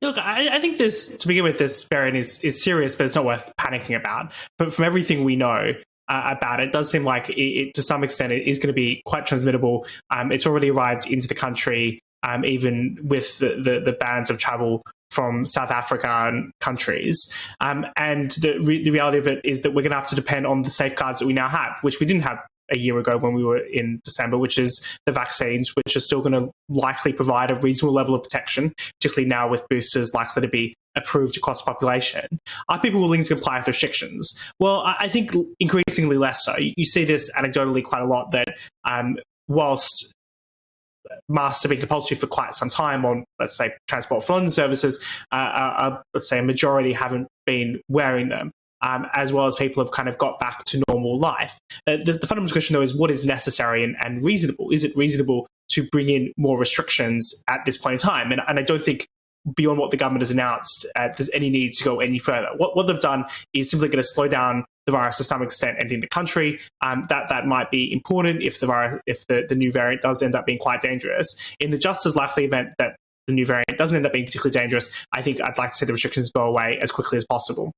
Look, I think this, to begin with, this variant is serious, but it's not worth panicking about. But from everything we know about it, it does seem like it to some extent, it is going to be quite transmittable. It's already arrived into the country, even with the bans of travel from South Africa and countries. And the reality of it is that we're going to have to depend on the safeguards that we now have, which we didn't have a year ago when we were in December, which is the vaccines, which are still going to likely provide a reasonable level of protection, particularly now with boosters likely to be approved across the population. Are people willing to comply with restrictions? Well, I think increasingly less so. You see this anecdotally quite a lot, that whilst masks have been compulsory for quite some time on, let's say, transport for London services, let's say a majority haven't been wearing them. As well as people have kind of got back to normal life. The fundamental question, though, is what is necessary and reasonable? Is it reasonable to bring in more restrictions at this point in time? And I don't think beyond what the government has announced, there's any need to go any further. What they've done is simply going to slow down the virus to some extent entering the country. That might be important if the new variant does end up being quite dangerous. In the just as likely event that the new variant doesn't end up being particularly dangerous, I think I'd like to see the restrictions go away as quickly as possible.